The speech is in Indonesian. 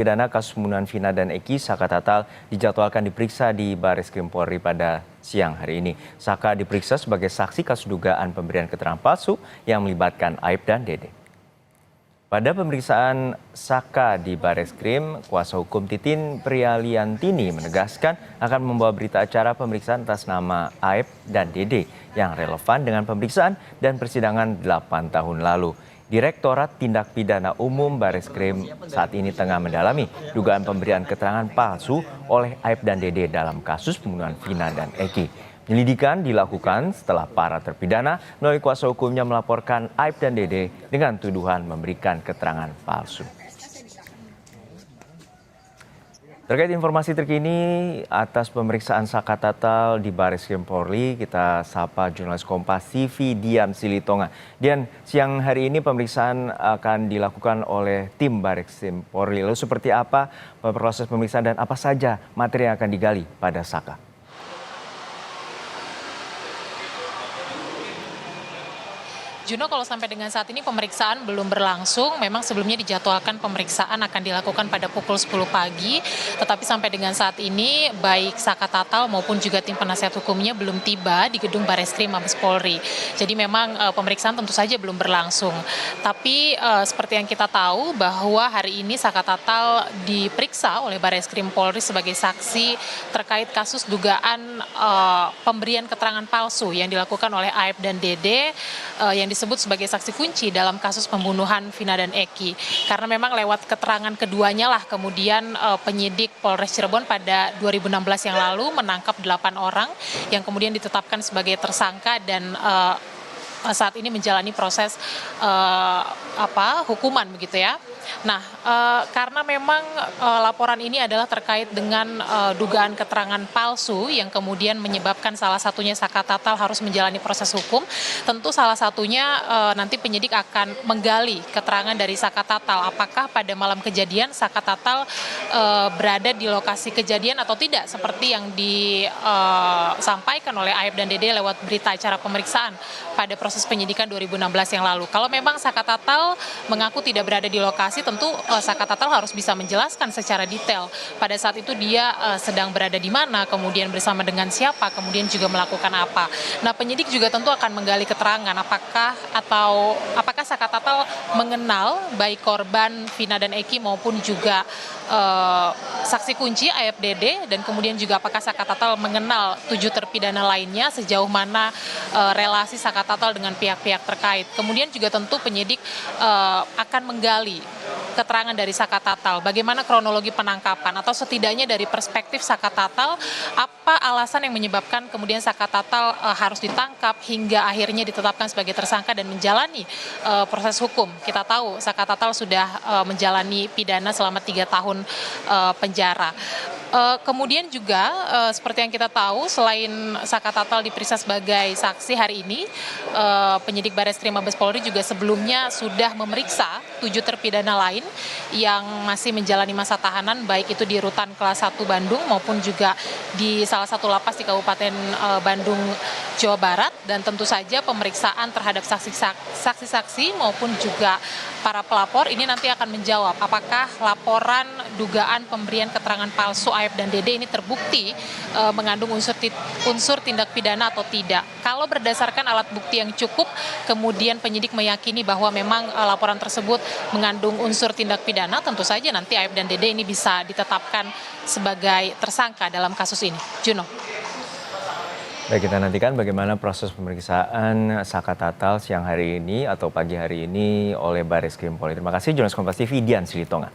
Pidana kasus pembunuhan Vina dan Eki, Saka Tatal dijadwalkan diperiksa di Bareskrim Polri pada siang hari ini. Saka diperiksa sebagai saksi kasus dugaan pemberian keterangan palsu yang melibatkan Aib dan Dede. Pada pemeriksaan Saka di Bareskrim, kuasa hukum Titin Prialiantini menegaskan akan membawa berita acara pemeriksaan atas nama Aib dan Dede yang relevan dengan pemeriksaan dan persidangan 8 tahun lalu. Direktorat Tindak Pidana Umum Bareskrim saat ini tengah mendalami dugaan pemberian keterangan palsu oleh Aib dan Dede dalam kasus pembunuhan Vina dan Eki. Penyelidikan dilakukan setelah para terpidana melalui kuasa hukumnya melaporkan Aib dan Dede dengan tuduhan memberikan keterangan palsu. Terkait informasi terkini atas pemeriksaan Saka Tatal di Bareskrim Polri, kita sapa jurnalis Kompas TV Dian Silitonga. Dian, siang hari ini pemeriksaan akan dilakukan oleh tim Bareskrim Polri. Lalu seperti apa proses pemeriksaan dan apa saja materi yang akan digali pada Saka? Juno, kalau sampai dengan saat ini pemeriksaan belum berlangsung, memang sebelumnya dijadwalkan pemeriksaan akan dilakukan pada pukul 10 pagi, tetapi sampai dengan saat ini baik Saka Tatal maupun juga tim penasihat hukumnya belum tiba di gedung Bareskrim Mabes Polri. Jadi memang pemeriksaan tentu saja belum berlangsung. Tapi seperti yang kita tahu bahwa hari ini Saka Tatal diperiksa oleh Bareskrim Polri sebagai saksi terkait kasus dugaan pemberian keterangan palsu yang dilakukan oleh Aib dan Dede yang disebut sebagai saksi kunci dalam kasus pembunuhan Vina dan Eki. Karena memang lewat keterangan keduanya lah kemudian penyidik Polres Cirebon pada 2016 yang lalu menangkap 8 orang yang kemudian ditetapkan sebagai tersangka dan saat ini menjalani proses hukuman begitu ya. Nah, karena memang laporan ini adalah terkait dengan dugaan keterangan palsu yang kemudian menyebabkan salah satunya Saka Tatal harus menjalani proses hukum, tentu salah satunya nanti penyidik akan menggali keterangan dari Saka Tatal. Apakah pada malam kejadian Saka Tatal berada di lokasi kejadian atau tidak, seperti yang disampaikan oleh Aib dan Dede lewat berita acara pemeriksaan pada proses penyidikan 2016 yang lalu. Kalau memang Saka Tatal mengaku tidak berada di lokasi, tentu Saka Tatal harus bisa menjelaskan secara detail pada saat itu dia sedang berada di mana, kemudian bersama dengan siapa, kemudian juga melakukan apa. Nah, penyidik juga tentu akan menggali keterangan apakah Saka Tatal mengenal baik korban Vina dan Eki maupun juga saksi kunci Aib Dede, dan kemudian juga apakah Saka Tatal mengenal 7 terpidana lainnya, sejauh mana relasi Saka Tatal dengan pihak-pihak terkait. Kemudian juga tentu penyidik akan menggali keterangan dari Saka Tatal, bagaimana kronologi penangkapan atau setidaknya dari perspektif Saka Tatal, apa alasan yang menyebabkan kemudian Saka Tatal harus ditangkap hingga akhirnya ditetapkan sebagai tersangka dan menjalani proses hukum. Kita tahu Saka Tatal sudah menjalani pidana selama 3 tahun penjara. Kemudian juga seperti yang kita tahu, selain Saka Tatal diperiksa sebagai saksi hari ini, penyidik Bareskrim Mabes Polri juga sebelumnya sudah memeriksa 7 terpidana lain yang masih menjalani masa tahanan, baik itu di Rutan Kelas 1 Bandung maupun juga di salah satu lapas di Kabupaten Bandung, Jawa Barat. Dan tentu saja pemeriksaan terhadap saksi-saksi maupun juga para pelapor ini nanti akan menjawab apakah laporan dugaan pemberian keterangan palsu Aib dan Dede ini terbukti mengandung unsur tindak pidana atau tidak. Kalau berdasarkan alat bukti yang cukup, kemudian penyidik meyakini bahwa memang laporan tersebut mengandung unsur tindak pidana, tentu saja nanti Aib dan Dede ini bisa ditetapkan sebagai tersangka dalam kasus ini. Juno. Baik, kita nantikan bagaimana proses pemeriksaan Saka Tatal siang hari ini atau pagi hari ini oleh Bareskrim Polri. Terima kasih jurnalis Kompas TV Dian Silitonga.